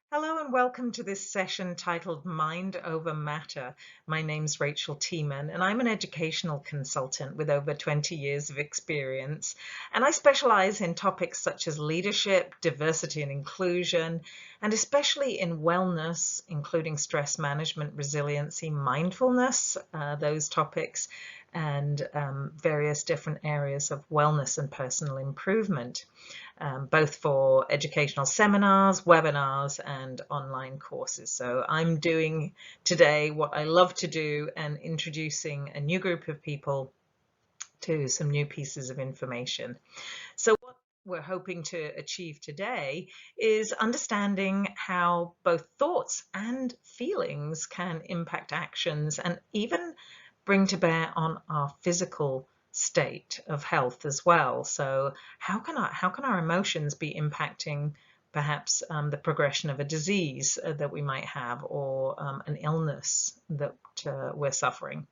Hello and welcome to this session titled Mind Over Matter. My name's Rachel Thiemann and I'm an educational consultant with over 20 years of experience. And I specialize in topics such as leadership, diversity and inclusion, and especially in wellness, including stress management, resiliency, mindfulness, those topics, and various different areas of wellness and personal improvement. Both for educational seminars, webinars, and online courses. So I'm doing today what I love to do and introducing a new group of people to some new pieces of information. So what we're hoping to achieve today is understanding how both thoughts and feelings can impact actions and even bring to bear on our physical state of health as well. So how can our emotions be impacting perhaps the progression of a disease that we might have, or an illness that we're suffering?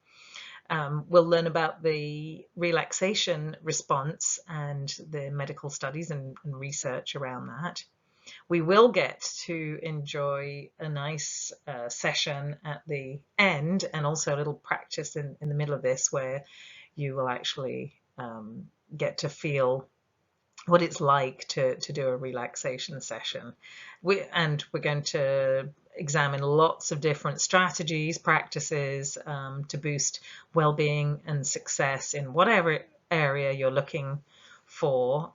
We'll learn about the relaxation response and the medical studies and research around that. We will get to enjoy a nice session at the end, and also a little practice in the middle of this where you will actually get to feel what it's like to do a relaxation session. We're going to examine lots of different strategies, practices to boost well-being and success in whatever area you're looking for,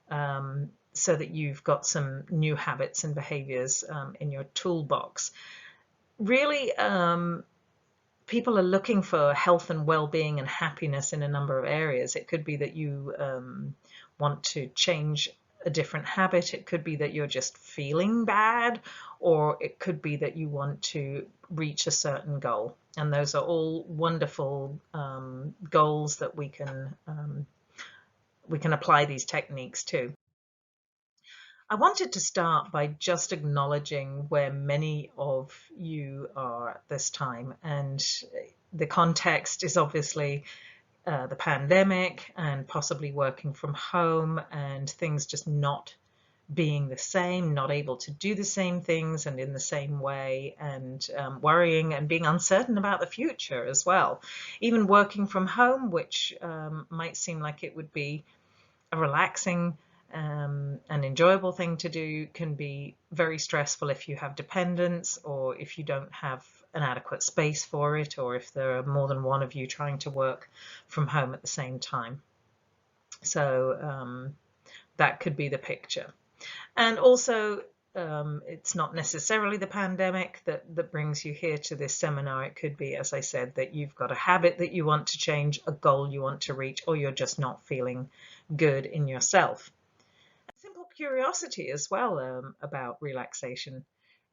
so that you've got some new habits and behaviors in your toolbox. Really, people are looking for health and well-being and happiness in a number of areas. It could be that you want to change a different habit. It could be that you're just feeling bad, or it could be that you want to reach a certain goal. And those are all wonderful goals that we can apply these techniques to. I wanted to start by just acknowledging where many of you are at this time, and the context is obviously the pandemic and possibly working from home and things just not being the same, not able to do the same things and in the same way, and worrying and being uncertain about the future as well. Even working from home, which might seem like it would be a relaxing an enjoyable thing to do, can be very stressful if you have dependents, or if you don't have an adequate space for it, or if there are more than one of you trying to work from home at the same time. So that could be the picture. And also, it's not necessarily the pandemic that brings you here to this seminar. It could be, as I said, that you've got a habit that you want to change, a goal you want to reach, or you're just not feeling good in yourself. A simple curiosity as well about relaxation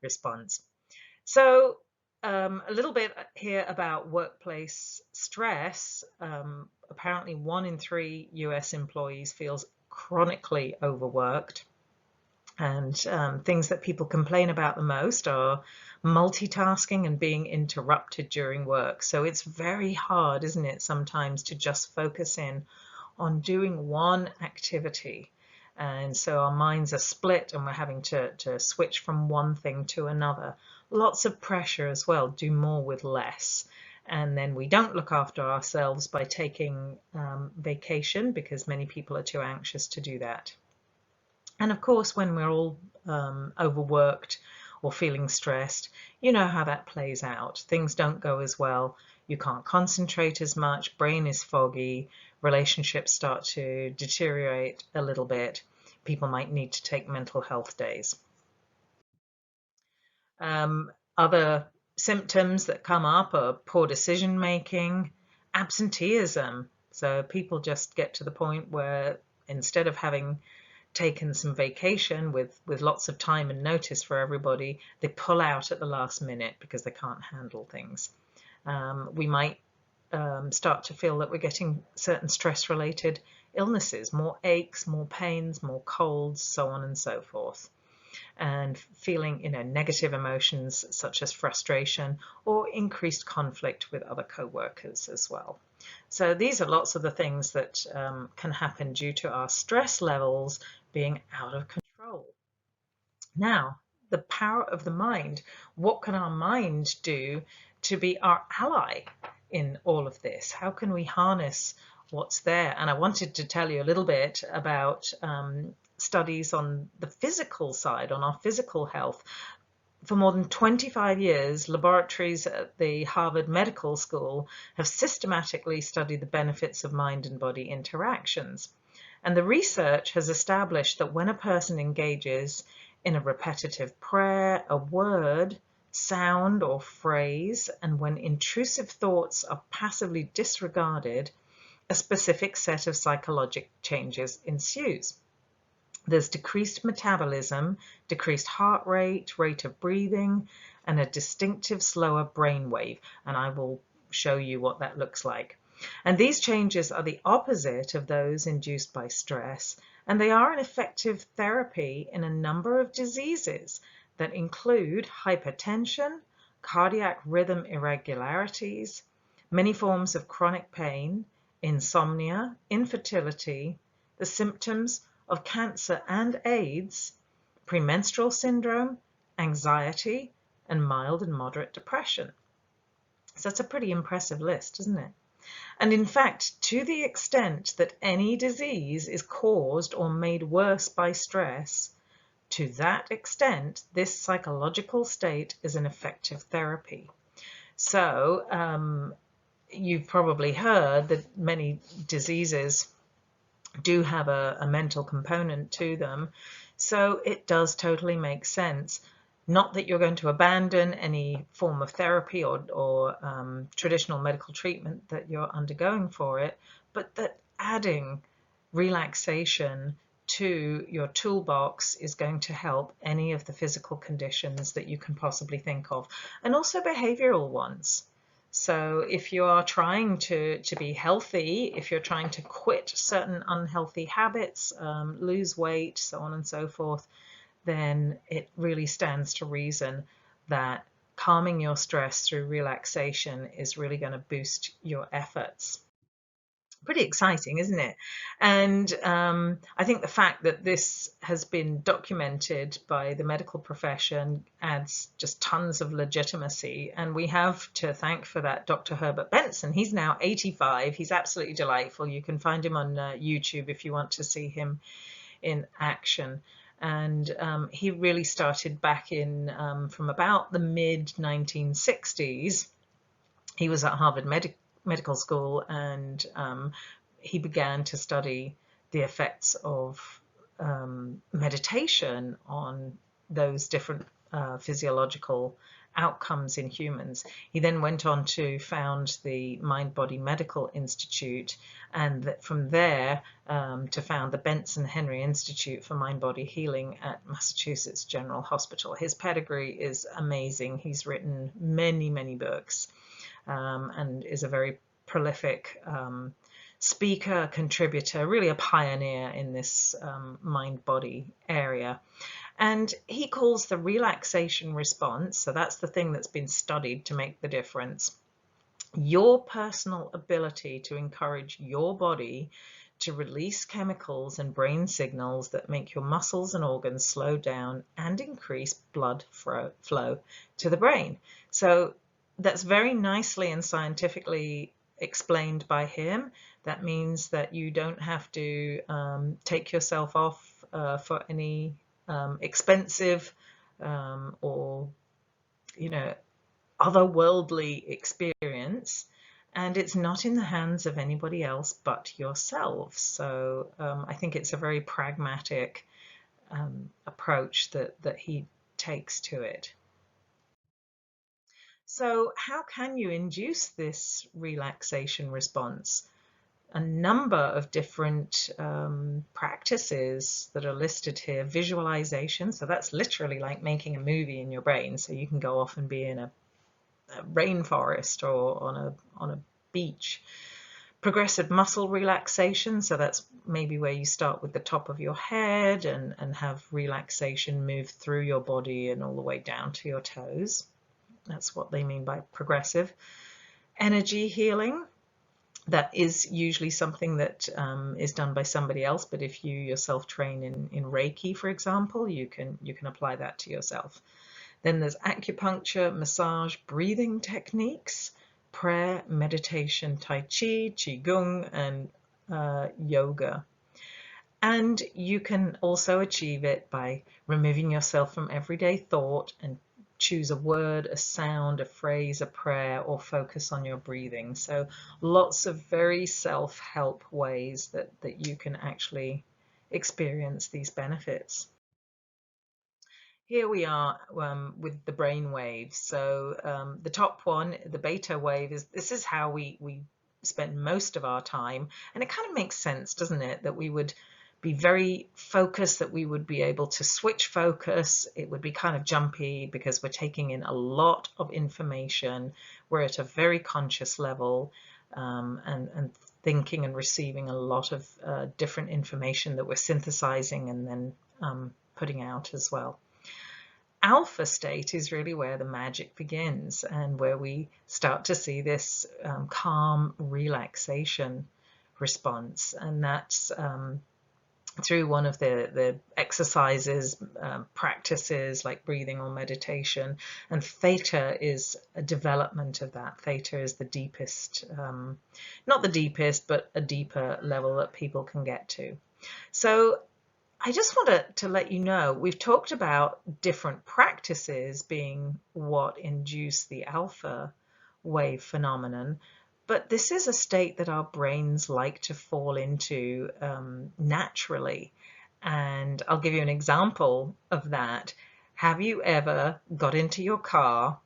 response. So a little bit here about workplace stress. Apparently 1 in 3 US employees feels chronically overworked. And things that people complain about the most are multitasking and being interrupted during work. So it's very hard, isn't it, sometimes to just focus in on doing one activity. And so our minds are split and we're having to switch from one thing to another. Lots of pressure as well, do more with less. And then we don't look after ourselves by taking vacation, because many people are too anxious to do that. And of course, when we're all overworked or feeling stressed, you know how that plays out. Things don't go as well. You can't concentrate as much, brain is foggy, relationships start to deteriorate a little bit. People might need to take mental health days. Other symptoms that come up are poor decision making, absenteeism. So people just get to the point where, instead of having taken some vacation with lots of time and notice for everybody, they pull out at the last minute because they can't handle things. We might start to feel that we're getting certain stress-related illnesses, more aches, more pains, more colds, so on and so forth. And feeling, negative emotions such as frustration or increased conflict with other co-workers as well. So these are lots of the things that can happen due to our stress levels being out of control. Now, the power of the mind. What can our mind do to be our ally in all of this? How can we harness what's there? And I wanted to tell you a little bit about studies on the physical side, on our physical health. For more than 25 years, laboratories at the Harvard Medical School have systematically studied the benefits of mind and body interactions. And the research has established that when a person engages in a repetitive prayer, a word, sound, or phrase, and when intrusive thoughts are passively disregarded, a specific set of psychologic changes ensues. There's decreased metabolism, decreased heart rate, rate of breathing, and a distinctive slower brainwave. And I will show you what that looks like. And these changes are the opposite of those induced by stress, and they are an effective therapy in a number of diseases that include hypertension, cardiac rhythm irregularities, many forms of chronic pain, insomnia, infertility, the symptoms of cancer and AIDS, premenstrual syndrome, anxiety, and mild and moderate depression. So that's a pretty impressive list, isn't it? And in fact, to the extent that any disease is caused or made worse by stress, to that extent, this psychological state is an effective therapy. So you've probably heard that many diseases do have a mental component to them. So it does totally make sense. Not that you're going to abandon any form of therapy or traditional medical treatment that you're undergoing for it, but that adding relaxation to your toolbox is going to help any of the physical conditions that you can possibly think of, and also behavioral ones. So if you are trying to be healthy, if you're trying to quit certain unhealthy habits, lose weight, so on and so forth, then it really stands to reason that calming your stress through relaxation is really going to boost your efforts. Pretty exciting, isn't it? And I think the fact that this has been documented by the medical profession adds just tons of legitimacy. And we have to thank for that Dr. Herbert Benson. He's now 85. He's absolutely delightful. You can find him on YouTube if you want to see him in action. And he really started back in from about the mid 1960s. He was at Harvard Medical School, and he began to study the effects of meditation on those different physiological outcomes in humans. He then went on to found the Mind Body Medical Institute, and from there to found the Benson Henry Institute for Mind Body Healing at Massachusetts General Hospital. His pedigree is amazing. He's written many, many books and is a very prolific speaker, contributor, really a pioneer in this mind-body area. And he calls the relaxation response, so that's the thing that's been studied to make the difference, your personal ability to encourage your body to release chemicals and brain signals that make your muscles and organs slow down and increase blood flow to the brain. So that's very nicely and scientifically explained by him. That means that you don't have to take yourself off for any expensive or otherworldly experience, and it's not in the hands of anybody else but yourself. So I think it's a very pragmatic approach that he takes to it. So how can you induce this relaxation response? A number of different practices that are listed here. Visualization, so that's literally like making a movie in your brain, so you can go off and be in a rainforest or on a beach. Progressive muscle relaxation, so that's maybe where you start with the top of your head and have relaxation move through your body and all the way down to your toes. That's what they mean by progressive. Energy healing, That is usually something that is done by somebody else, but if you yourself train in Reiki, for example, you can apply that to yourself. Then there's acupuncture, massage, breathing techniques, prayer, meditation, tai chi, qigong, and yoga. And you can also achieve it by removing yourself from everyday thought and choose a word, a sound, a phrase, a prayer, or focus on your breathing. So lots of very self-help ways that you can actually experience these benefits. Here we are with the brain waves. So the top one, the beta wave, this is how we spend most of our time. And it kind of makes sense, doesn't it, that we would be very focused, that we would be able to switch focus. It would be kind of jumpy because we're taking in a lot of information. We're at a very conscious level, and thinking and receiving a lot of different information that we're synthesizing and then putting out as well. Alpha state is really where the magic begins and where we start to see this calm relaxation response. And that's through one of the exercises, practices like breathing or meditation. And theta is a development of that. Theta is the deepest, not the deepest, but a deeper level that people can get to. So I just wanted to let you know, we've talked about different practices being what induce the alpha wave phenomenon, but this is a state that our brains like to fall into naturally. And I'll give you an example of that. Have you ever got into your car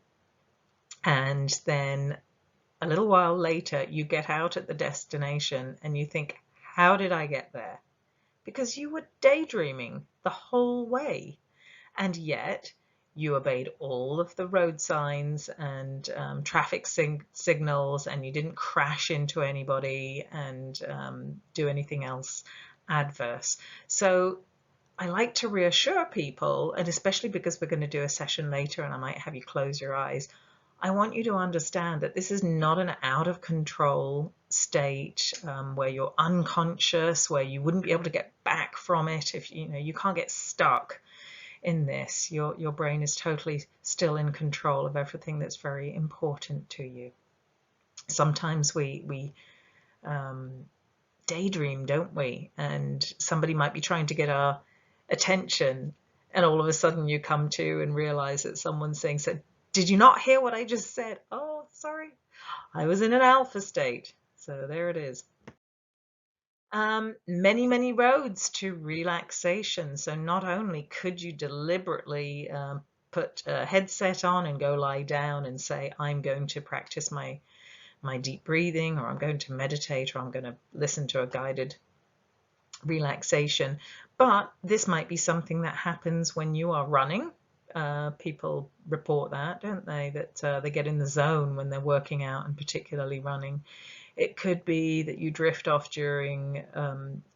and then a little while later you get out at the destination and you think, how did I get there? Because you were daydreaming the whole way, and yet you obeyed all of the road signs and traffic signals, and you didn't crash into anybody and do anything else adverse. So I like to reassure people, and especially because we're going to do a session later and I might have you close your eyes, I want you to understand that this is not an out of control state where you're unconscious, where you wouldn't be able to get back from it. If you can't get stuck in this. Your brain is totally still in control of everything that's very important to you. Sometimes we daydream, don't we? And somebody might be trying to get our attention, and all of a sudden you come to and realize that someone's saying, so did you not hear what I just said? Oh, sorry, I was in an alpha state. So there it is. Many roads to relaxation. So not only could you deliberately put a headset on and go lie down and say, I'm going to practice my deep breathing, or I'm going to meditate, or I'm going to listen to a guided relaxation, but this might be something that happens when you are running. People report that, don't they, that they get in the zone when they're working out and particularly running. It could be that you drift off during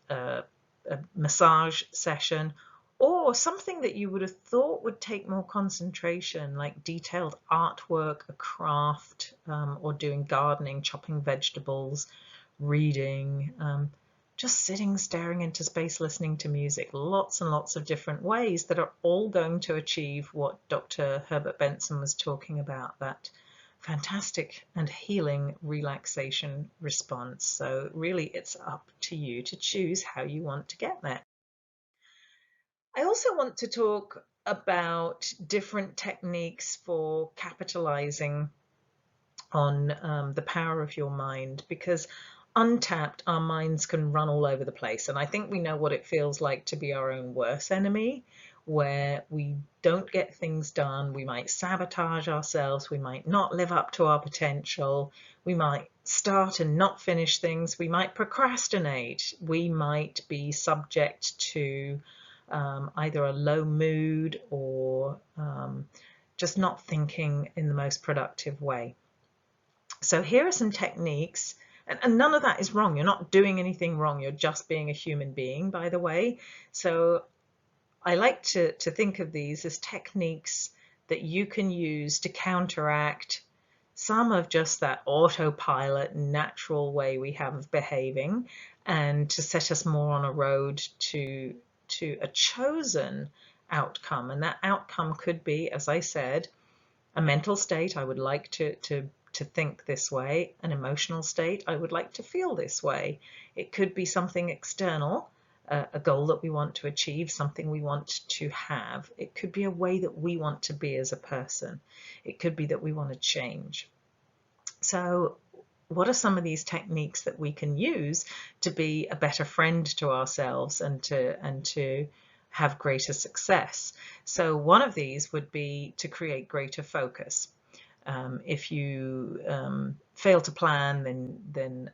a massage session, or something that you would have thought would take more concentration, like detailed artwork, a craft, or doing gardening, chopping vegetables, reading, just sitting, staring into space, listening to music. Lots and lots of different ways that are all going to achieve what Dr. Herbert Benson was talking about, that fantastic and healing relaxation response. So really it's up to you to choose how you want to get there. I also want to talk about different techniques for capitalizing on the power of your mind, because untapped, our minds can run all over the place. And I think we know what it feels like to be our own worst enemy, where we don't get things done. We might sabotage ourselves. We might not live up to our potential. We might start and not finish things. We might procrastinate. We might be subject to either a low mood or just not thinking in the most productive way. So here are some techniques, and none of that is wrong. You're not doing anything wrong. You're just being a human being, by the way. So I like to think of these as techniques that you can use to counteract some of just that autopilot, natural way we have of behaving, and to set us more on a road to a chosen outcome. And that outcome could be, as I said, a mental state. I would like to think this way. An emotional state. I would like to feel this way. It could be something external, a goal that we want to achieve, something we want to have. It could be a way that we want to be as a person. It could be that we want to change. So what are some of these techniques that we can use to be a better friend to ourselves and to have greater success? So one of these would be to create greater focus. If you fail to plan, then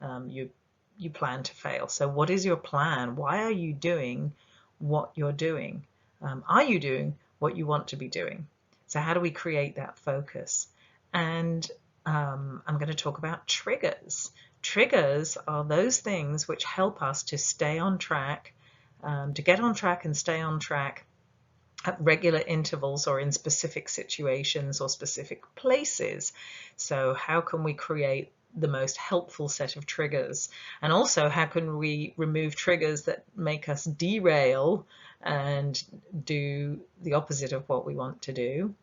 you plan to fail. So what is your plan? Why are you doing what you're doing? Are you doing what you want to be doing? So how do we create that focus? And I'm going to talk about triggers. Triggers are those things which help us to stay on track, to get on track and stay on track at regular intervals or in specific situations or specific places. So how can we create the most helpful set of triggers? And also, how can we remove triggers that make us derail and do the opposite of what we want to do?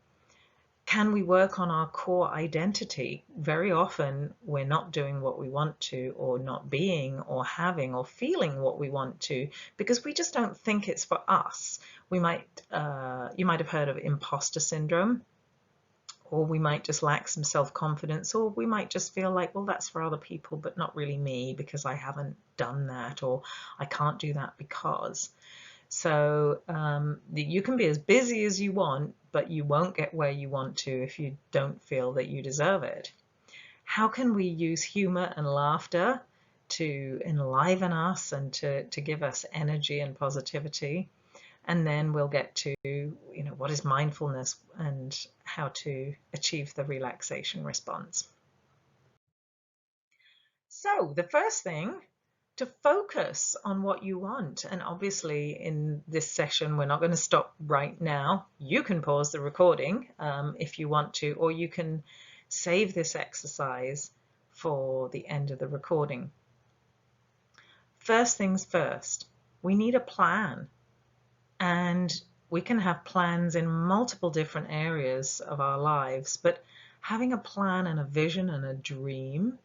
Can we work on our core identity? Very often we're not doing what we want to, or not being or having or feeling what we want to, because we just don't think it's for us. You might have heard of imposter syndrome, or we might just lack some self-confidence, or we might just feel like, well, that's for other people, but not really me, because I haven't done that, or I can't do that because. So you can be as busy as you want, but you won't get where you want to if you don't feel that you deserve it. How can we use humor and laughter to enliven us and to give us energy and positivity? And then we'll get to, what is mindfulness and how to achieve the relaxation response. So the first thing, to focus on what you want. And obviously in this session, we're not going to stop right now. You can pause the recording if you want to, or you can save this exercise for the end of the recording. First things first, we need a plan. And we can have plans in multiple different areas of our lives, but having a plan and a vision and a dream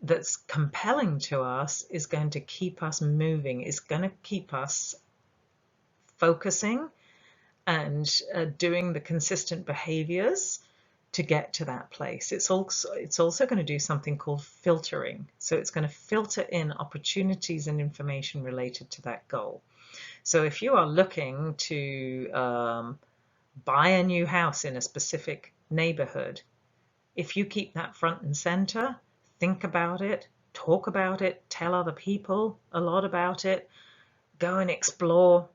that's compelling to us is going to keep us moving, is going to keep us focusing and doing the consistent behaviors to get to that place. It's also going to do something called filtering. So it's going to filter in opportunities and information related to that goal. So if you are looking to buy a new house in a specific neighborhood, if you keep that front and center, think about it, talk about it, tell other people a lot about it, go and explore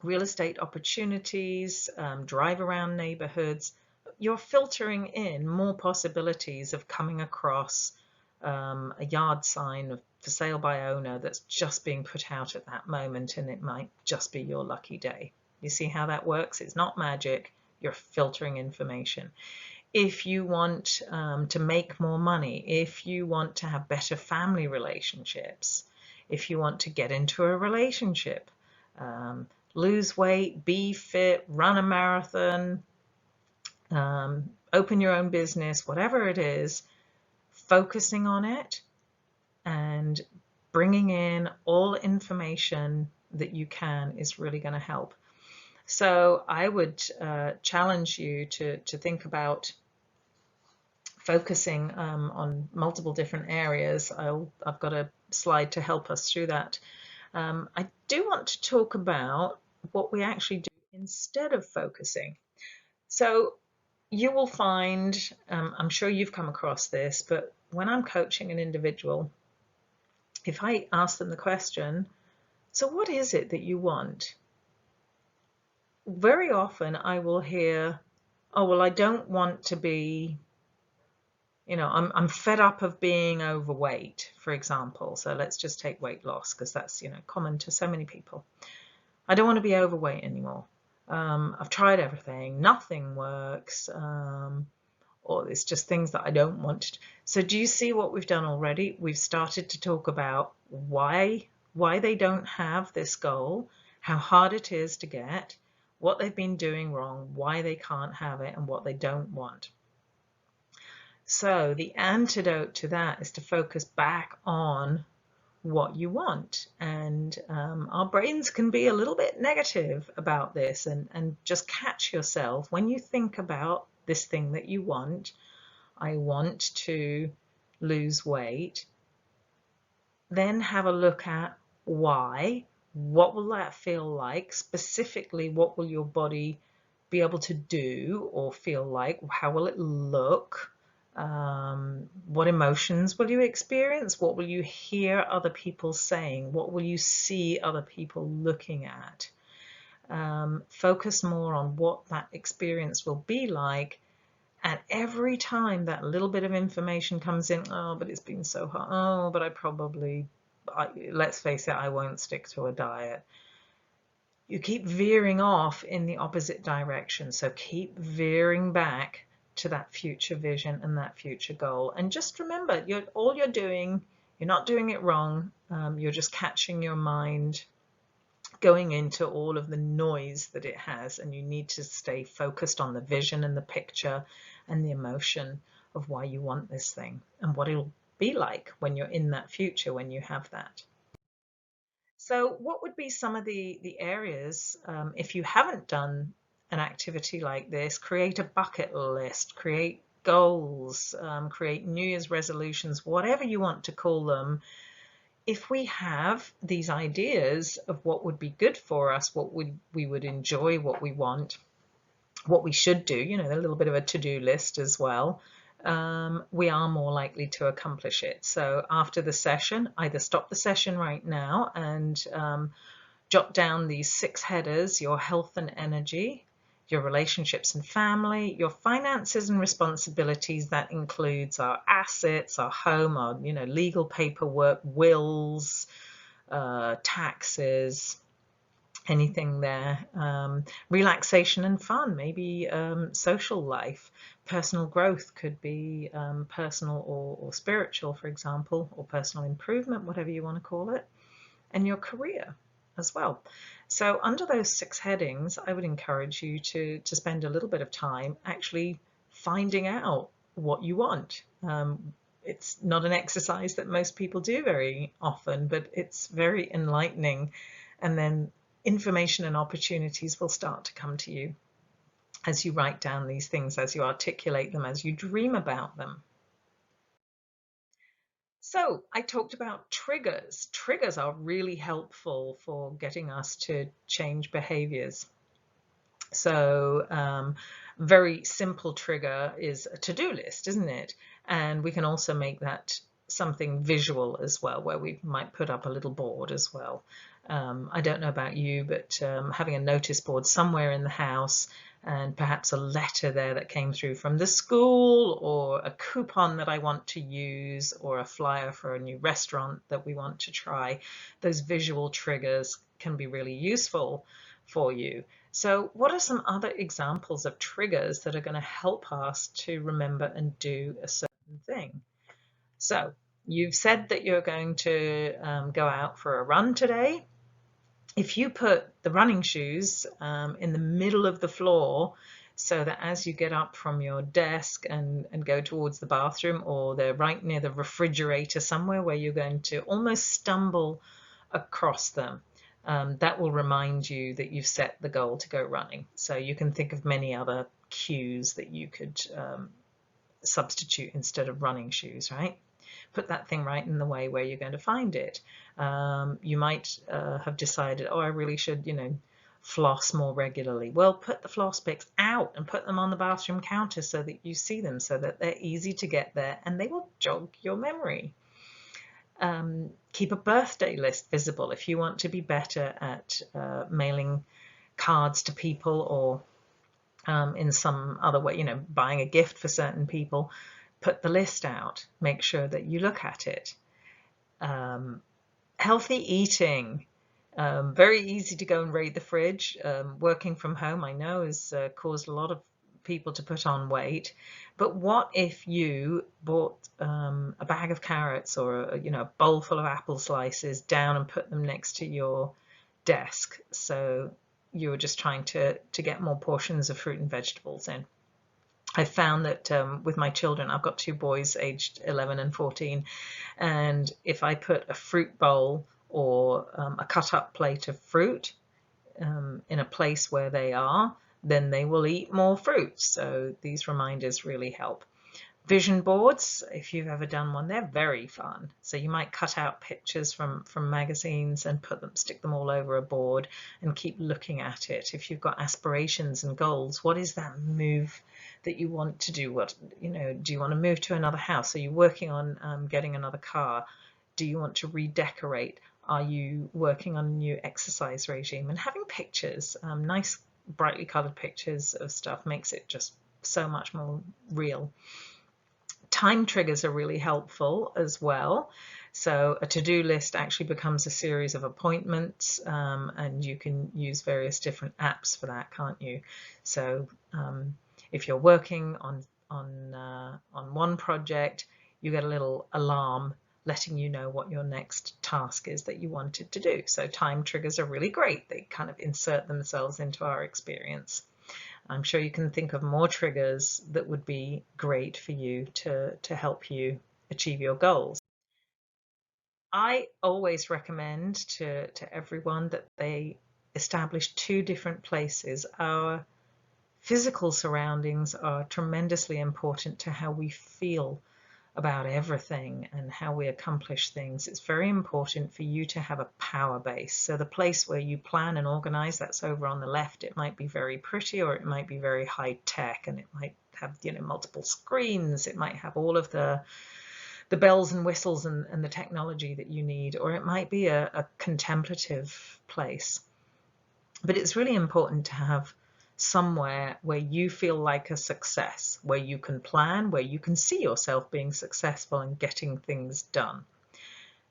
real estate opportunities, drive around neighborhoods, you're filtering in more possibilities of coming across a yard sign of for sale by owner that's just being put out at that moment, and it might just be your lucky day. You see how that works? It's not magic. You're filtering information. If you want to make more money, if you want to have better family relationships, if you want to get into a relationship, lose weight, be fit, run a marathon, open your own business, whatever it is, focusing on it and bringing in all information that you can is really going to help. So I would challenge you to think about focusing on multiple different areas. I've got a slide to help us through that. I do want to talk about what we actually do instead of focusing. So you will find, I'm sure you've come across this, but when I'm coaching an individual, if I ask them the question, so what is it that you want? Very often I will hear, oh, well, I don't want to be, I'm fed up of being overweight, for example. So let's just take weight loss because that's, common to so many people. I don't want to be overweight anymore. I've tried everything. Nothing works. or it's just things that I don't want. So do you see what we've done already? We've started to talk about why they don't have this goal, how hard it is to get, what they've been doing wrong, why they can't have it, and what they don't want. So the antidote to that is to focus back on what you want. And our brains can be a little bit negative about this, and just catch yourself when you think about this thing that you want. I want to lose weight. Then have a look at why. What will that feel like? Specifically, what will your body be able to do or feel like? How will it look? What emotions will you experience? What will you hear other people saying? What will you see other people looking at? Focus more on what that experience will be like. And every time that little bit of information comes in, oh, but it's been so hard. Oh, but let's face it, I won't stick to a diet. You keep veering off in the opposite direction. So keep veering back to that future vision and that future goal. And just remember, all you're doing, you're not doing it wrong. You're just catching your mind going into all of the noise that it has, and you need to stay focused on the vision and the picture and the emotion of why you want this thing and what it'll be like when you're in that future, when you have that. So what would be some of the areas, if you haven't done an activity like this? Create a bucket list, create goals, create New Year's resolutions, whatever you want to call them. If we have these ideas of what would be good for us, what we would enjoy, what we want, what we should do, a little bit of a to-do list as well, we are more likely to accomplish it. So after the session, either stop the session right now and jot down these 6 headers: your health and energy, your relationships and family, your finances and responsibilities. That includes our assets, our home, our legal paperwork, wills, taxes, anything there. Relaxation and fun, maybe social life. Personal growth could be personal or spiritual, for example, or personal improvement, whatever you want to call it. And your career as well. So under those 6 headings, I would encourage you to spend a little bit of time actually finding out what you want. It's not an exercise that most people do very often, but it's very enlightening. And then information and opportunities will start to come to you as you write down these things, as you articulate them, as you dream about them. So I talked about triggers. Triggers are really helpful for getting us to change behaviors. So very simple trigger is a to-do list, isn't it? And we can also make that something visual as well, where we might put up a little board as well. I don't know about you, but having a notice board somewhere in the house, and perhaps a letter there that came through from the school, or a coupon that I want to use, or a flyer for a new restaurant that we want to try. Those visual triggers can be really useful for you. So what are some other examples of triggers that are going to help us to remember and do a certain thing? So you've said that you're going to go out for a run today. If you put the running shoes in the middle of the floor, so that as you get up from your desk and go towards the bathroom, or they're right near the refrigerator somewhere where you're going to almost stumble across them, that will remind you that you've set the goal to go running. So you can think of many other cues that you could substitute instead of running shoes, right? Put that thing right in the way where you're going to find it. You might have decided, oh, I really should, floss more regularly. Well, put the floss picks out and put them on the bathroom counter so that you see them, so that they're easy to get there and they will jog your memory. Keep a birthday list visible if you want to be better at mailing cards to people, or in some other way, buying a gift for certain people. Put the list out, make sure that you look at it. Healthy eating, very easy to go and raid the fridge. Working from home, I know, has caused a lot of people to put on weight, but what if you bought a bag of carrots or a bowl full of apple slices down and put them next to your desk, so you were just trying to get more portions of fruit and vegetables in. I found that with my children, I've got two boys aged 11 and 14, and if I put a fruit bowl or a cut up plate of fruit in a place where they are, then they will eat more fruit. So these reminders really help. Vision boards, if you've ever done one, they're very fun. So you might cut out pictures from magazines and stick them all over a board and keep looking at it. If you've got aspirations and goals, what is that move that you want to do? Do you want to move to another house? Are you working on getting another car? Do you want to redecorate? Are you working on a new exercise regime? And having pictures, nice brightly colored pictures of stuff, makes it just so much more real. Time triggers are really helpful as well. So a to-do list actually becomes a series of appointments, and you can use various different apps for that, can't you? So if you're working on one project, you get a little alarm letting you know what your next task is that you wanted to do. So time triggers are really great. They kind of insert themselves into our experience. I'm sure you can think of more triggers that would be great for you to help you achieve your goals. I always recommend to everyone that they establish two different places. Our physical surroundings are tremendously important to how we feel about everything and how we accomplish things. It's very important for you to have a power base. So the place where you plan and organize, that's over on the left. It might be very pretty, or it might be very high tech, and it might have multiple screens. It might have all of the bells and whistles and the technology that you need, or it might be a contemplative place. But it's really important to have somewhere where you feel like a success, where you can plan, where you can see yourself being successful and getting things done.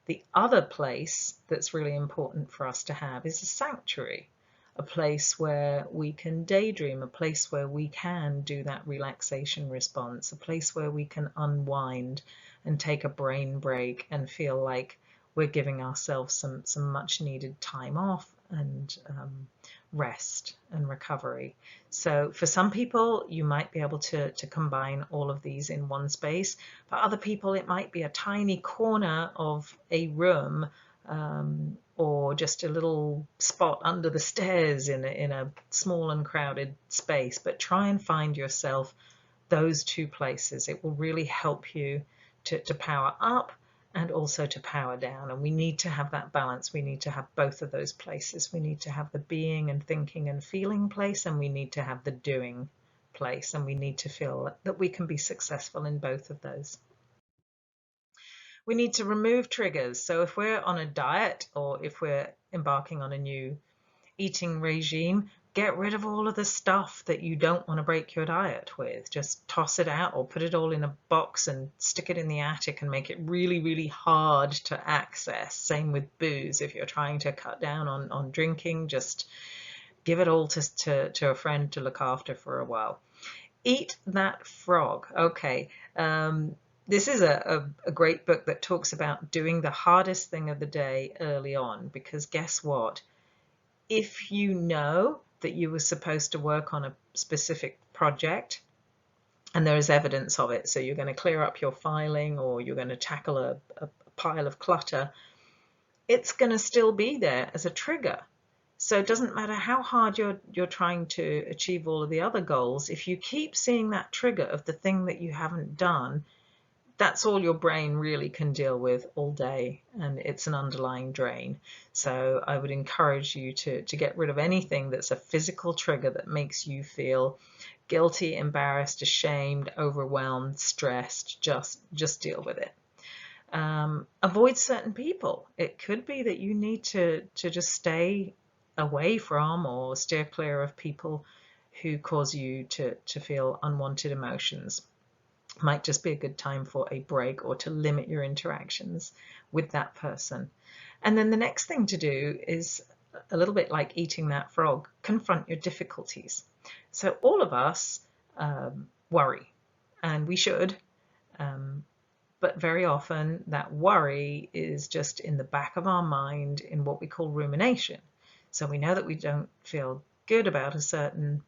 The other place that's really important for us to have is a sanctuary, a place where we can daydream, a place where we can do that relaxation response, a place where we can unwind and take a brain break and feel like we're giving ourselves some much needed time off and rest and recovery. So for some people, you might be able to combine all of these in one space. For other people, it might be a tiny corner of a room, or just a little spot under the stairs in a small and crowded space. But try and find yourself those two places. It will really help you to power up and also to power down. And we need to have that balance. We need to have both of those places. We need to have the being and thinking and feeling place, and we need to have the doing place, and we need to feel that we can be successful in both of those. We need to remove triggers. So if we're on a diet, or if we're embarking on a new eating regime, get rid of all of the stuff that you don't want to break your diet with. Just toss it out or put it all in a box and stick it in the attic and make it really, really hard to access. Same with booze. If you're trying to cut down on drinking, just give it all to a friend to look after for a while. Eat that frog. Okay. This is a great book that talks about doing the hardest thing of the day early on, because guess what? If you know that you were supposed to work on a specific project and there is evidence of it, so you're going to clear up your filing or you're going to tackle a pile of clutter, it's going to still be there as a trigger. So it doesn't matter how hard you're trying to achieve all of the other goals. If you keep seeing that trigger of the thing that you haven't done, that's all your brain really can deal with all day, and it's an underlying drain. So I would encourage you to get rid of anything that's a physical trigger that makes you feel guilty, embarrassed, ashamed, overwhelmed, stressed. Just deal with it. Avoid certain people. It could be that you need to just stay away from or steer clear of people who cause you to feel unwanted emotions. Might just be a good time for a break or to limit your interactions with that person. And then the next thing to do is a little bit like eating that frog, confront your difficulties. So all of us worry, and we should. Um, but very often that worry is just in the back of our mind in what we call rumination. So we know that we don't feel good about a certain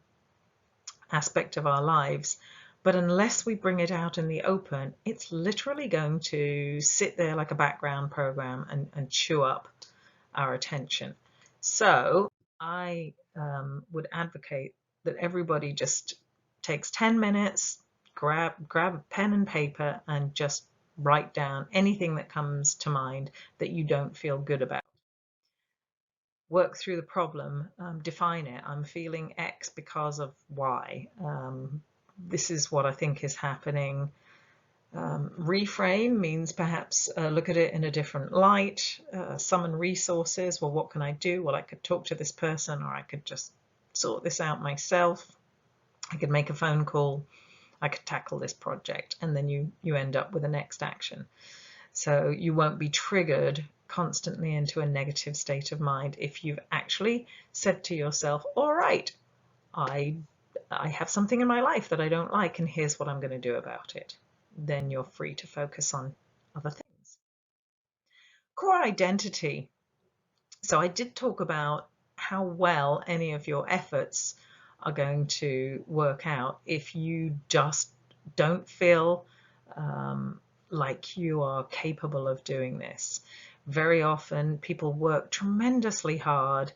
aspect of our lives, but unless we bring it out in the open, it's literally going to sit there like a background program and chew up our attention. So I would advocate that everybody just takes 10 minutes, grab a pen and paper, and just write down anything that comes to mind that you don't feel good about. Work through the problem, define it. I'm feeling X because of Y. This is what I think is happening. Reframe means perhaps look at it in a different light, summon resources. Well, what can I do? Well, I could talk to this person, or I could just sort this out myself. I could make a phone call. I could tackle this project, and then you end up with the next action. So you won't be triggered constantly into a negative state of mind if you've actually said to yourself, all right, I have something in my life that I don't like, and here's what I'm going to do about it. Then you're free to focus on other things. Core identity. So I did talk about how well any of your efforts are going to work out if you just don't feel like you are capable of doing this. Very often people work tremendously hard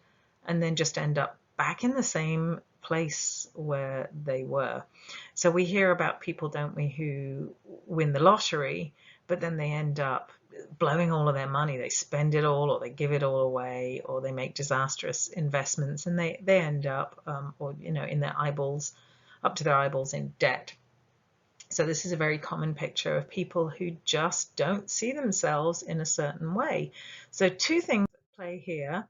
and then just end up back in the same place where they were. So we hear about people, don't we, who win the lottery, but then they end up blowing all of their money. They spend it all, or they give it all away, or they make disastrous investments, and they end up, or in their eyeballs, up to their eyeballs in debt. So this is a very common picture of people who just don't see themselves in a certain way. So two things at play here.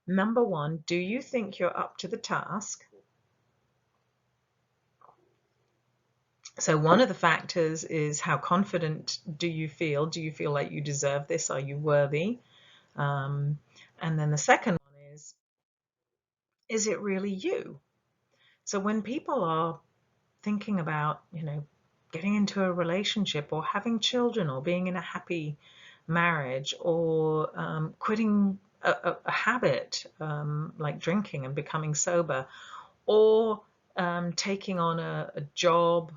Number one, do you think you're up to the task? So one of the factors is how confident do you feel? Do you feel like you deserve this? Are you worthy? And then the second one is it really you? So when people are thinking about, getting into a relationship or having children or being in a happy marriage or quitting a habit like drinking and becoming sober, or taking on a job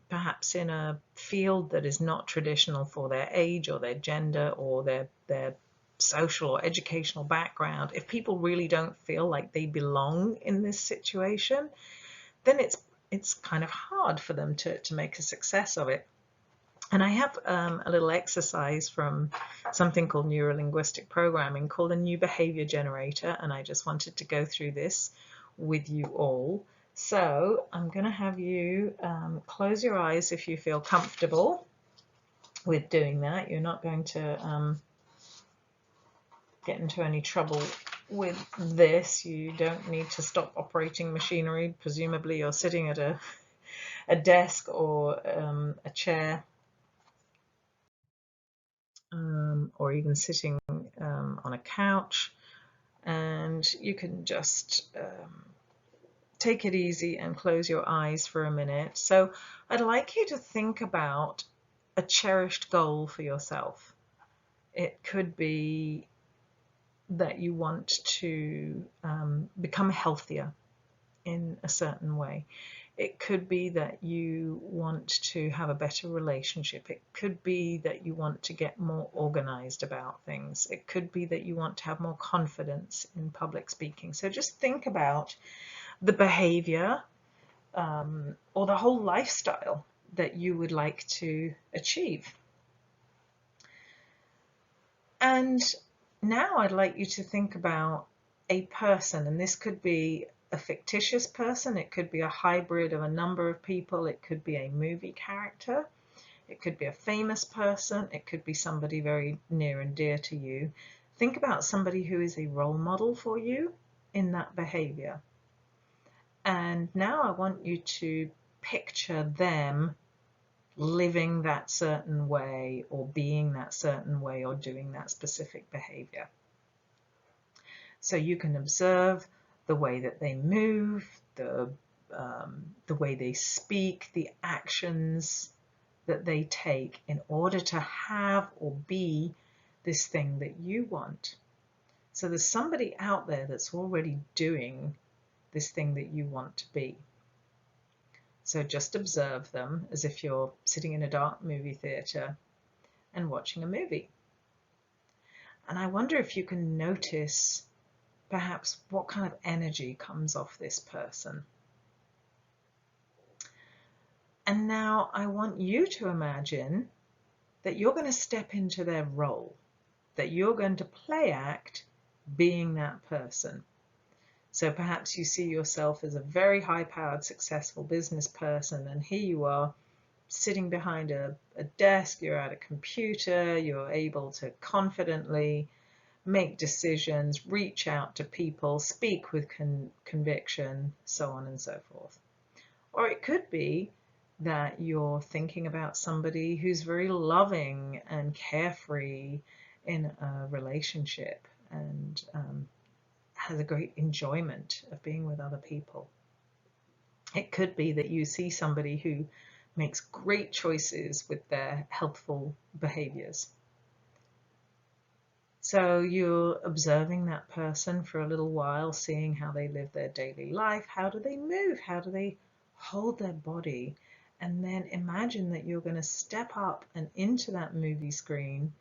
perhaps in a field that is not traditional for their age or their gender or their social or educational background. If people really don't feel like they belong in this situation, then it's kind of hard for them to make a success of it. And I have a little exercise from something called neurolinguistic programming called a new behavior generator, and I just wanted to go through this with you all. So I'm going to have you close your eyes if you feel comfortable with doing that. You're not going to get into any trouble with this. You don't need to stop operating machinery. Presumably you're sitting at a desk or a chair, or even sitting on a couch, and you can just take it easy and close your eyes for a minute. So I'd like you to think about a cherished goal for yourself. It could be that you want to become healthier in a certain way. It could be that you want to have a better relationship. It could be that you want to get more organized about things. It could be that you want to have more confidence in public speaking. So just think about the behavior or the whole lifestyle that you would like to achieve. And now I'd like you to think about a person, and this could be a fictitious person, it could be a hybrid of a number of people, it could be a movie character, it could be a famous person, it could be somebody very near and dear to you. Think about somebody who is a role model for you in that behavior. And now I want you to picture them living that certain way or being that certain way or doing that specific behavior. So you can observe the way that they move, the the way they speak, the actions that they take in order to have or be this thing that you want. So there's somebody out there that's already doing this thing that you want to be. So just observe them as if you're sitting in a dark movie theater and watching a movie. And I wonder if you can notice perhaps what kind of energy comes off this person. And now I want you to imagine that you're going to step into their role, that you're going to play act being that person. So perhaps you see yourself as a very high-powered, successful business person, and here you are sitting behind a desk, you're at a computer, you're able to confidently make decisions, reach out to people, speak with conviction, so on and so forth. Or it could be that you're thinking about somebody who's very loving and carefree in a relationship and has a great enjoyment of being with other people. It could be that you see somebody who makes great choices with their healthful behaviors. So you're observing that person for a little while, seeing how they live their daily life. How do they move? How do they hold their body? And then imagine that you're going to step up and into that movie screen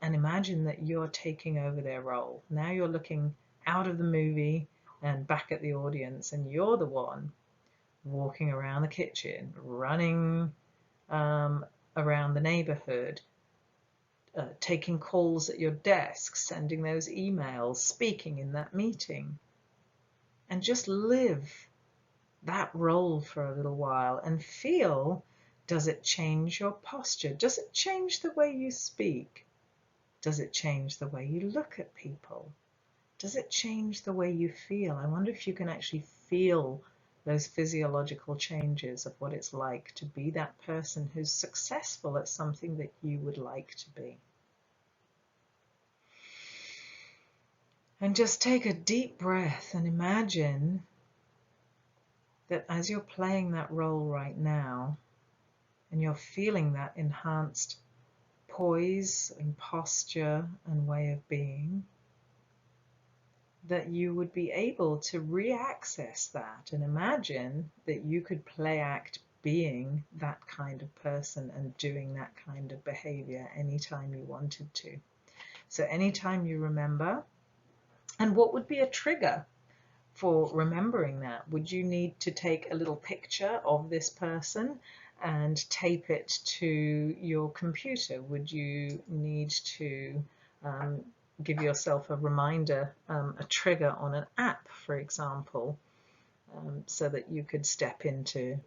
and imagine that you're taking over their role. Now you're looking out of the movie and back at the audience, and you're the one walking around the kitchen, running around the neighborhood, taking calls at your desk, sending those emails, speaking in that meeting. And just live that role for a little while and feel, does it change your posture? Does it change the way you speak? Does it change the way you look at people? Does it change the way you feel? I wonder if you can actually feel those physiological changes of what it's like to be that person who's successful at something that you would like to be. And just take a deep breath and imagine that as you're playing that role right now and you're feeling that enhanced poise and posture and way of being, that you would be able to re-access that and imagine that you could play act being that kind of person and doing that kind of behavior anytime you wanted to. So anytime you remember, and what would be a trigger for remembering that? Would you need to take a little picture of this person and tape it to your computer? Would you need to give yourself a reminder, a trigger on an app, for example, so that you could step into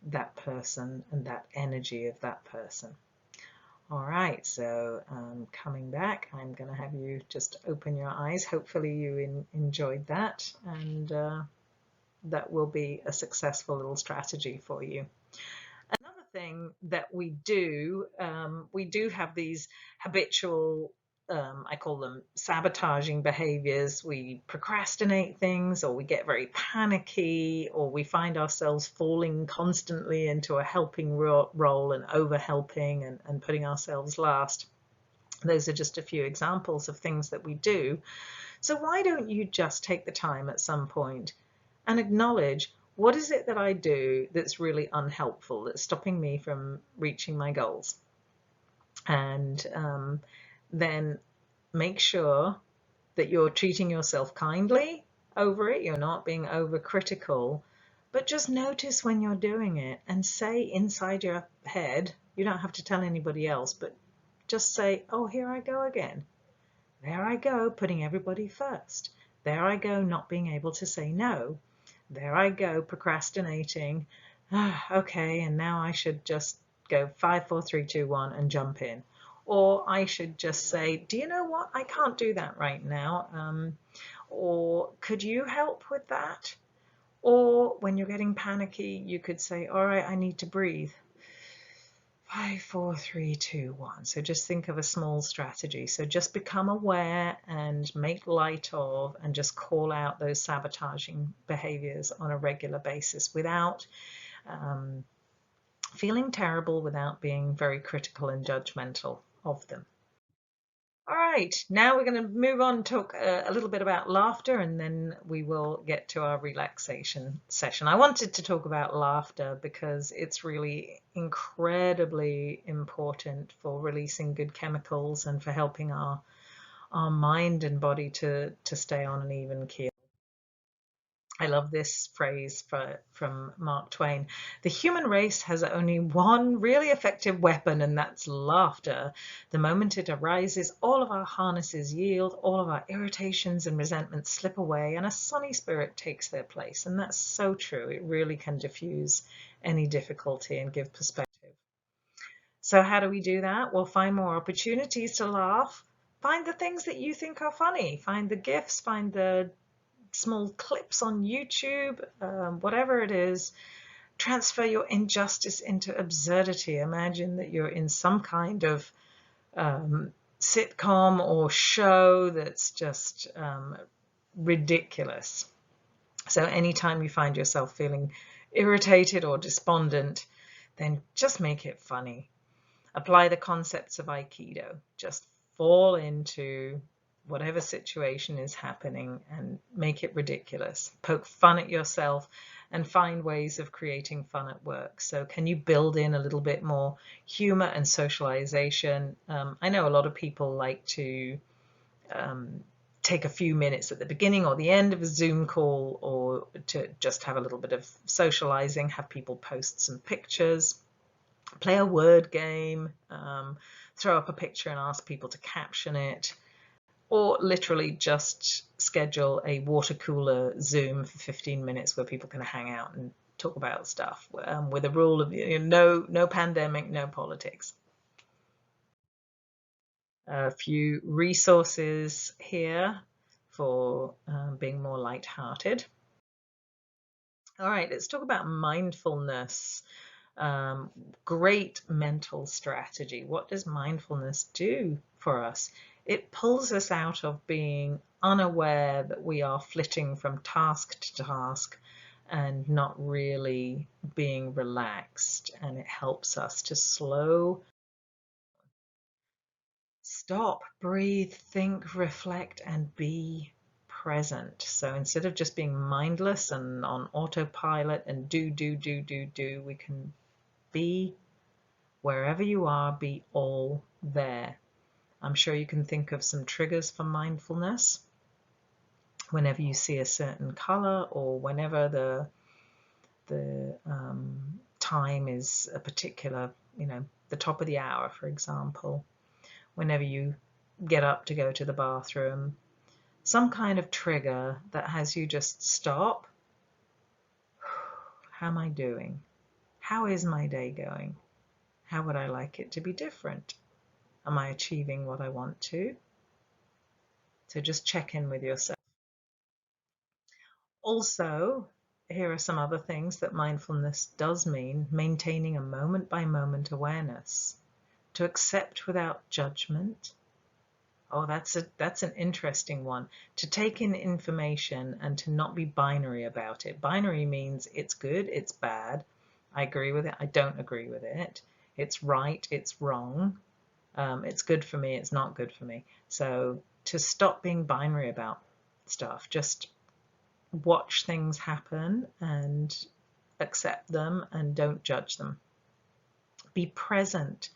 that person and that energy of that person? All right, so coming back, I'm going to have you just open your eyes. Hopefully you enjoyed that, and that will be a successful little strategy for you. Another thing that we do have these habitual, I call them sabotaging behaviors. We procrastinate things, or we get very panicky, or we find ourselves falling constantly into a helping role and over-helping and putting ourselves last. Those are just a few examples of things that we do. So why don't you just take the time at some point and acknowledge, what is it that I do that's really unhelpful, that's stopping me from reaching my goals? And then make sure that you're treating yourself kindly over it. You're not being overcritical, but just notice when you're doing it and say inside your head, you don't have to tell anybody else, but just say, oh, here I go again. There I go, putting everybody first. There I go, not being able to say no. There I go, procrastinating. Okay, and now I should just go 5, 4, 3, 2, 1 and jump in. Or I should just say, do you know what? I can't do that right now. Or could you help with that? Or when you're getting panicky, you could say, all right, I need to breathe. 5, 4, 3, 2, 1. So just think of a small strategy. So just become aware and make light of and just call out those sabotaging behaviors on a regular basis without feeling terrible, without being very critical and judgmental of them. All right, now we're going to move on and talk a little bit about laughter, and then we will get to our relaxation session. I wanted to talk about laughter because it's really incredibly important for releasing good chemicals and for helping our mind and body to stay on an even keel. I love this phrase from Mark Twain. The human race has only one really effective weapon, and that's laughter. The moment it arises, all of our harnesses yield, all of our irritations and resentments slip away, and a sunny spirit takes their place. And that's so true. It really can diffuse any difficulty and give perspective. So how do we do that? Well, find more opportunities to laugh. Find the things that you think are funny. Find the gifs, find the small clips on YouTube, whatever it is. Transfer your injustice into absurdity. Imagine that you're in some kind of sitcom or show that's just ridiculous. So anytime you find yourself feeling irritated or despondent, then just make it funny. Apply the concepts of Aikido. Just fall into whatever situation is happening and make it ridiculous. Poke fun at yourself and find ways of creating fun at work. So can you build in a little bit more humor and socialization? I know a lot of people like to take a few minutes at the beginning or the end of a Zoom call, or to just have a little bit of socializing, have people post some pictures, play a word game, throw up a picture and ask people to caption it, or literally just schedule a water cooler Zoom for 15 minutes where people can hang out and talk about stuff, with a rule of no pandemic, no politics. A few resources here for being more lighthearted. All right, let's talk about mindfulness. Great mental strategy. What does mindfulness do for us? It pulls us out of being unaware that we are flitting from task to task and not really being relaxed, and it helps us to stop, breathe, think, reflect, and be present. So instead of just being mindless and on autopilot and do, we can be wherever you are, be all there. I'm sure you can think of some triggers for mindfulness. Whenever you see a certain color, or whenever the time is a particular, the top of the hour, for example, whenever you get up to go to the bathroom, some kind of trigger that has you just stop. How am I doing? How is my day going? How would I like it to be different? Am I achieving what I want to? So just check in with yourself. Also, here are some other things that mindfulness does mean: maintaining a moment by moment awareness, to accept without judgment. Oh, that's an interesting one. To take in information and to not be binary about it. Binary means it's good, it's bad. I agree with it, I don't agree with it. It's right, it's wrong. It's good for me, it's not good for me. So to stop being binary about stuff, just watch things happen and accept them and don't judge them. Be present.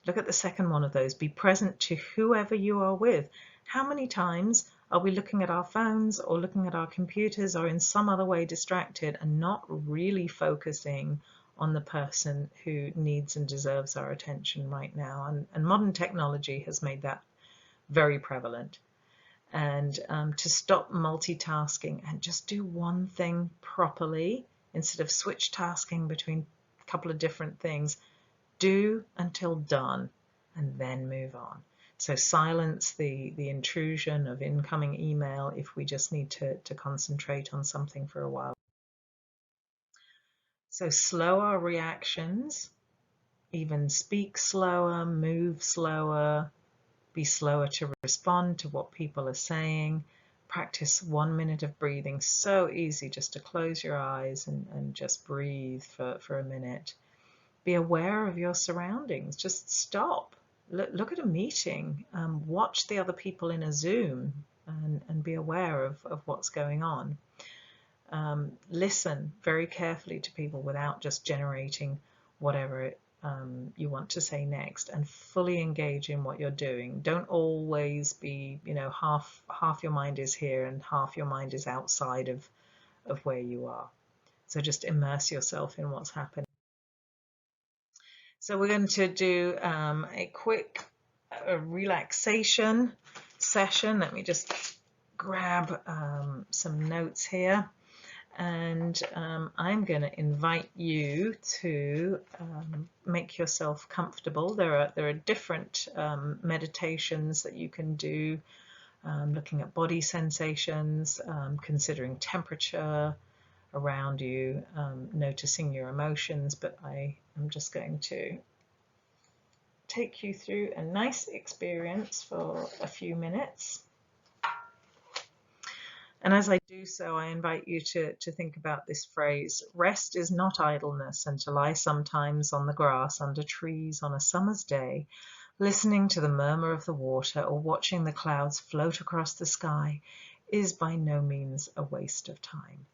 Look at the second one of those. Be present to whoever you are with. How many times are we looking at our phones or looking at our computers or in some other way distracted and not really focusing on the person who needs and deserves our attention right now? And modern technology has made that very prevalent. And to stop multitasking and just do one thing properly instead of switch tasking between a couple of different things. Do until done and then move on. So silence the intrusion of incoming email if we just need to concentrate on something for a while. So slow our reactions even speak slower, move slower, be slower to respond to what people are saying. Practice 1 minute of breathing. So easy just to close your eyes and just breathe for a minute. Be aware of your surroundings. Just stop. Look at a meeting. Watch the other people in a Zoom and be aware of what's going on. Listen very carefully to people without just generating whatever you want to say next, and fully engage in what you're doing. Don't always be, half your mind is here and half your mind is outside of where you are. So just immerse yourself in what's happening. So we're going to do a quick relaxation session. Let me just grab some notes here. And I'm going to invite you to make yourself comfortable. There are different meditations that you can do, looking at body sensations, considering temperature around you, noticing your emotions, but I am just going to take you through a nice experience for a few minutes. And as I do so, I invite you to think about this phrase: rest is not idleness, and to lie sometimes on the grass under trees on a summer's day, listening to the murmur of the water or watching the clouds float across the sky is by no means a waste of time.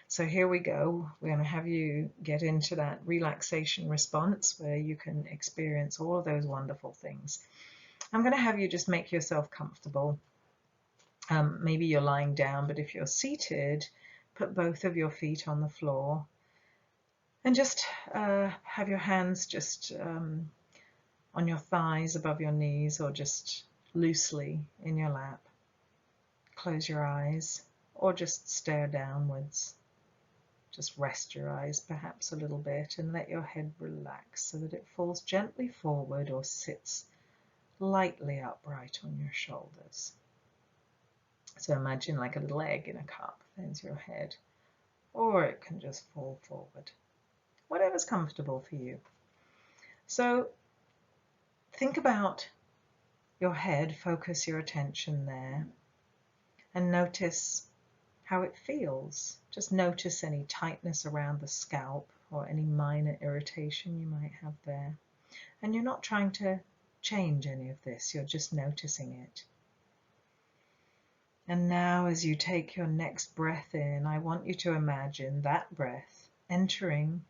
So here we go. We're going to have you get into that relaxation response where you can experience all of those wonderful things. I'm going to have you just make yourself comfortable. Maybe you're lying down, but if you're seated, put both of your feet on the floor and just have your hands just on your thighs above your knees, or just loosely in your lap. Close your eyes or just stare downwards. Just rest your eyes perhaps a little bit and let your head relax so that it falls gently forward or sits lightly upright on your shoulders. So imagine like a little egg in a cup, there's your head, or it can just fall forward, whatever's comfortable for you. So think about your head, focus your attention there, and notice how it feels. Just notice any tightness around the scalp or any minor irritation you might have there. And you're not trying to change any of this, you're just noticing it. And now as you take your next breath in, I want you to imagine that breath entering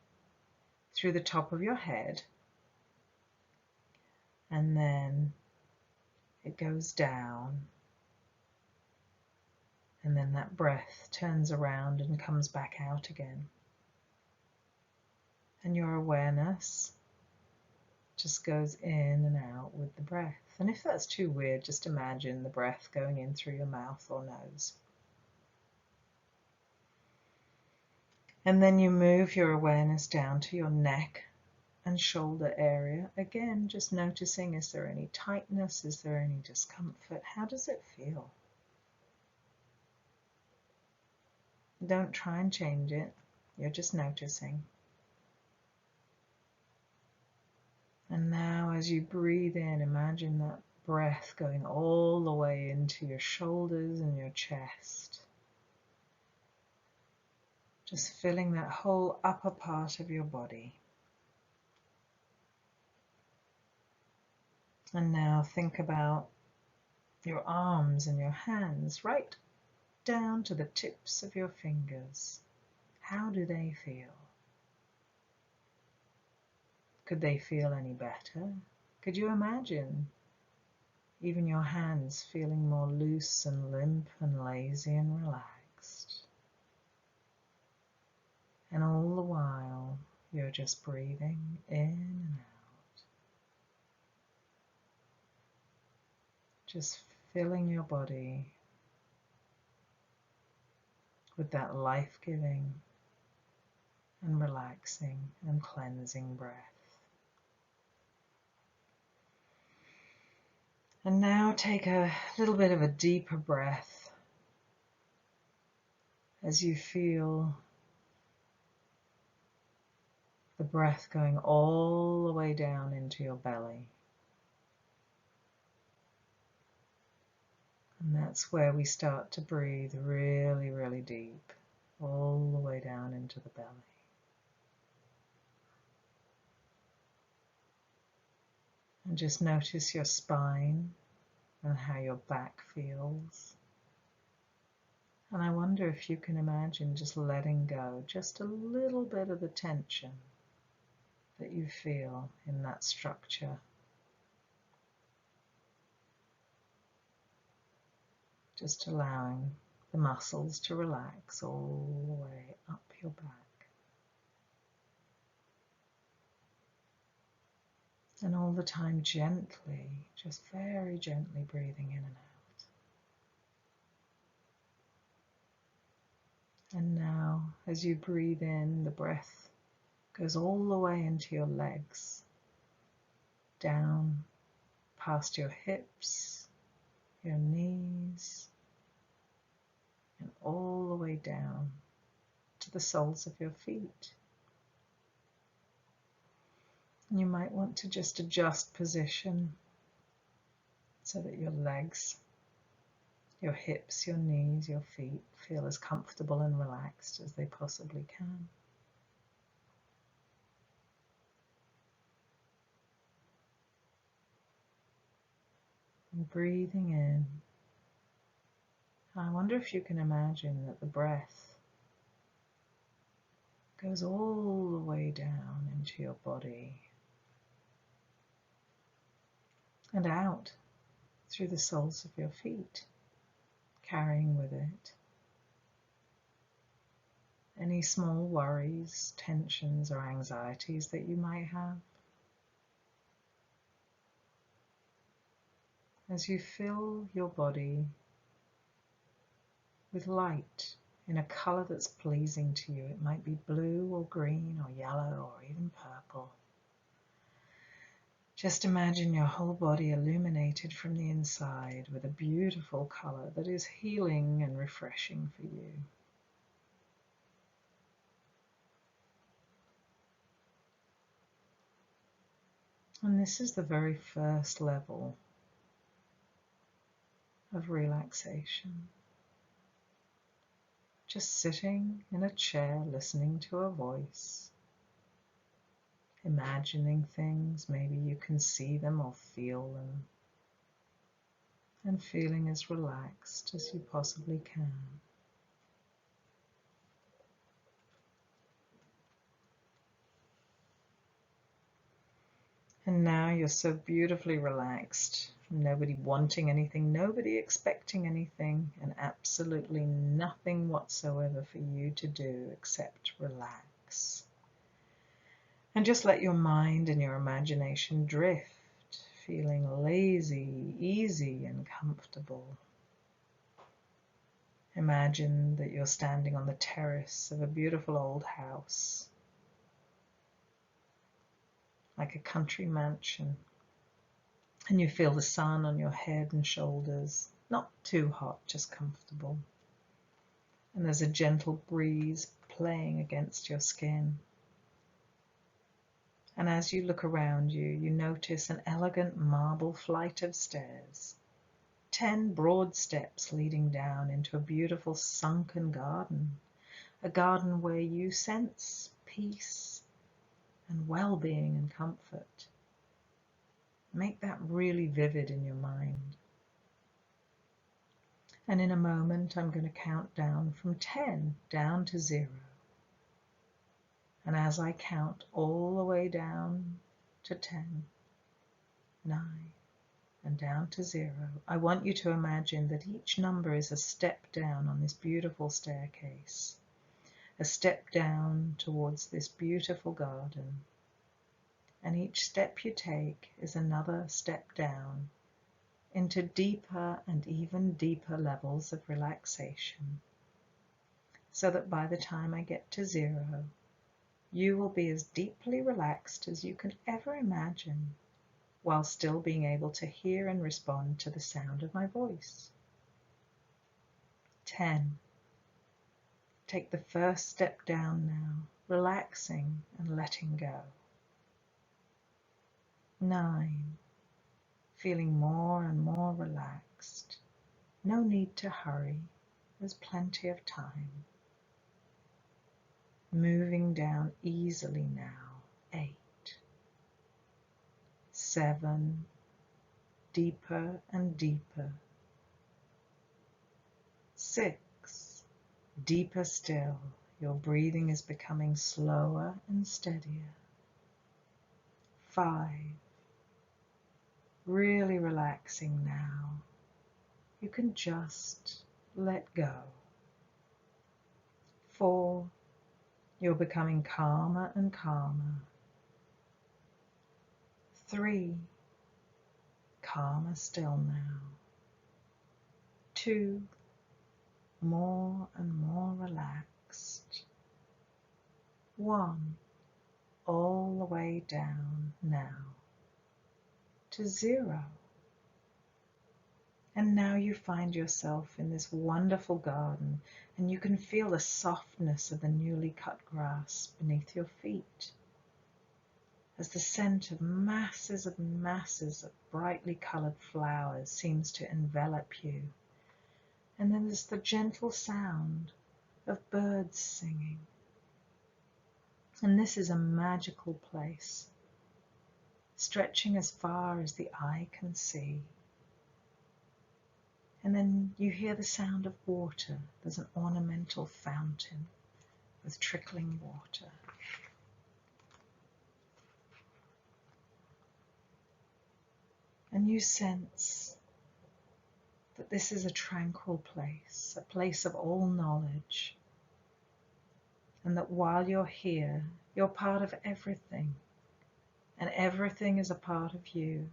through the top of your head, and then it goes down, and then that breath turns around and comes back out again. And your awareness just goes in and out with the breath. And if that's too weird, just imagine the breath going in through your mouth or nose. And then you move your awareness down to your neck and shoulder area. Again, just noticing, is there any tightness? Is there any discomfort? How does it feel? Don't try and change it. You're just noticing. And now as you breathe in, imagine that breath going all the way into your shoulders and your chest. Just filling that whole upper part of your body. And now think about your arms and your hands, right down to the tips of your fingers. How do they feel? Could they feel any better? Could you imagine even your hands feeling more loose and limp and lazy and relaxed? And all the while, you're just breathing in and out. Just filling your body with that life-giving and relaxing and cleansing breath. And now take a little bit of a deeper breath as you feel The breath going all the way down into your belly. And that's where we start to breathe really, really deep, all the way down into the belly. And just notice your spine and how your back feels. And I wonder if you can imagine just letting go just a little bit of the tension that you feel in that structure. Just allowing the muscles to relax all the way up your back. And all the time gently, just very gently breathing in and out. And now, as you breathe in, the breath goes all the way into your legs, down past your hips, your knees, and all the way down to the soles of your feet. And you might want to just adjust position so that your legs, your hips, your knees, your feet feel as comfortable and relaxed as they possibly can. And breathing in, I wonder if you can imagine that the breath goes all the way down into your body and out through the soles of your feet, carrying with it any small worries, tensions, or anxieties that you might have. As you fill your body with light in a color that's pleasing to you, it might be blue or green or yellow or even purple. Just imagine your whole body illuminated from the inside with a beautiful color that is healing and refreshing for you. And this is the very first level of relaxation. Just sitting in a chair, listening to a voice, imagining things, maybe you can see them or feel them, and feeling as relaxed as you possibly can. And now you're so beautifully relaxed, nobody wanting anything, nobody expecting anything, and absolutely nothing whatsoever for you to do except relax. And just let your mind and your imagination drift, feeling lazy, easy, and comfortable. Imagine that you're standing on the terrace of a beautiful old house, like a country mansion, and you feel the sun on your head and shoulders, not too hot, just comfortable. And there's a gentle breeze playing against your skin. And as you look around you, you notice an elegant marble flight of stairs, 10 broad steps leading down into a beautiful sunken garden, a garden where you sense peace and well-being and comfort. Make that really vivid in your mind. And in a moment, I'm going to count down from 10 down to 0. And as I count all the way down to 10, 9, and down to 0, I want you to imagine that each number is a step down on this beautiful staircase, a step down towards this beautiful garden. And each step you take is another step down into deeper and even deeper levels of relaxation, so that by the time I get to 0, you will be as deeply relaxed as you can ever imagine, while still being able to hear and respond to the sound of my voice. 10. Take the first step down now, relaxing and letting go. 9, feeling more and more relaxed. No need to hurry, there's plenty of time. Moving down easily now. 8, 7, deeper and deeper. 6, deeper still. Your breathing is becoming slower and steadier. 5, really relaxing now. You can just let go. 4, you're becoming calmer and calmer. 3, calmer still now. 2, more and more relaxed. 1, all the way down now to 0. And now you find yourself in this wonderful garden, and you can feel the softness of the newly cut grass beneath your feet, as the scent of masses of brightly colored flowers seems to envelop you. And then there's the gentle sound of birds singing. And this is a magical place, stretching as far as the eye can see. And then you hear the sound of water. There's an ornamental fountain with trickling water. And you sense that this is a tranquil place, a place of all knowledge. And that while you're here, you're part of everything. And everything is a part of you.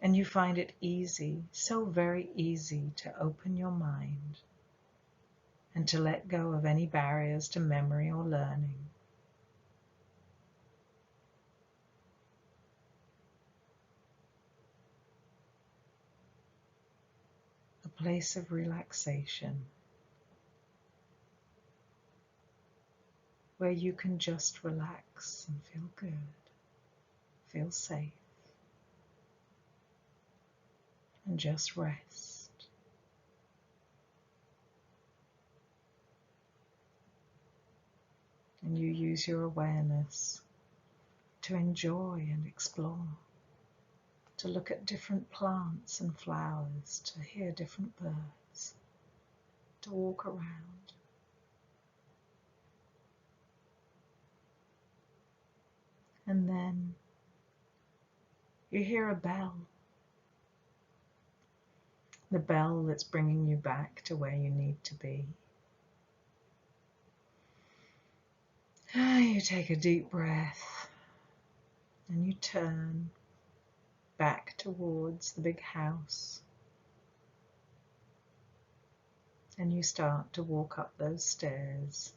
And you find it easy, so very easy, to open your mind and to let go of any barriers to memory or learning. A place of relaxation where you can just relax and feel good, feel safe, and just rest. And you use your awareness to enjoy and explore, to look at different plants and flowers, to hear different birds, to walk around. And then you hear a bell. The bell that's bringing you back to where you need to be. You take a deep breath and you turn back towards the big house. And you start to walk up those stairs.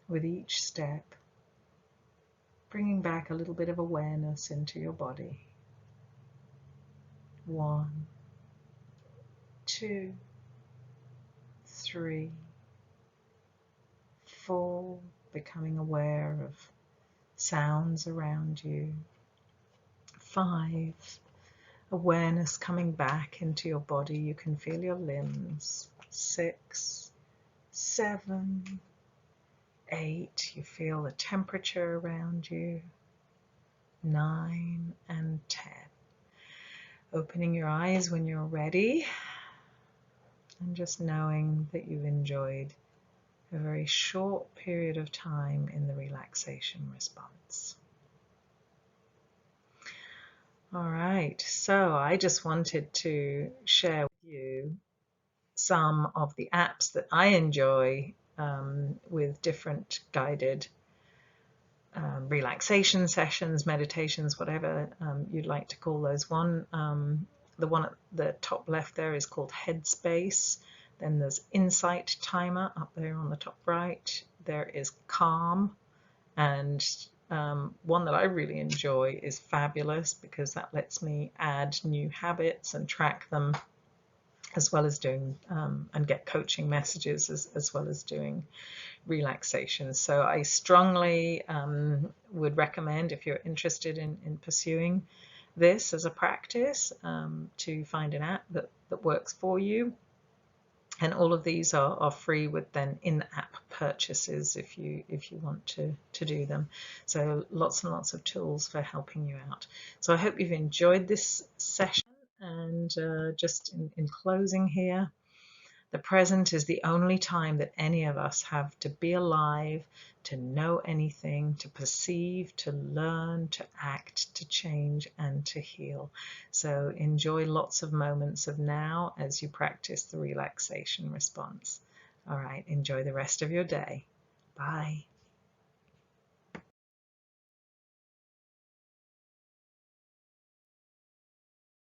With each step, bringing back a little bit of awareness into your body. 1, 2, 3, 4, becoming aware of sounds around you. 5, awareness coming back into your body. You can feel your limbs. 6, 7, 8, you feel the temperature around you. 9 and 10. Opening your eyes when you're ready, and just knowing that you've enjoyed a very short period of time in the relaxation response. All right, so I just wanted to share with you some of the apps that I enjoy with different guided relaxation sessions, meditations, whatever you'd like to call those. The one at the top left there is called Headspace. Then there's Insight Timer up there on the top right. There is Calm, and one that I really enjoy is Fabulous, because that lets me add new habits and track them as well as doing and get coaching messages as well as doing relaxation. So I strongly would recommend, if you're interested in pursuing this as a practice, to find an app that works for you. And all of these are free with then in-app purchases if you want to do them. So lots and lots of tools for helping you out. So I hope you've enjoyed this session. And just in closing here, the present is the only time that any of us have to be alive, to know anything, to perceive, to learn, to act, to change, and to heal. So enjoy lots of moments of now as you practice the relaxation response. All right, enjoy the rest of your day. Bye.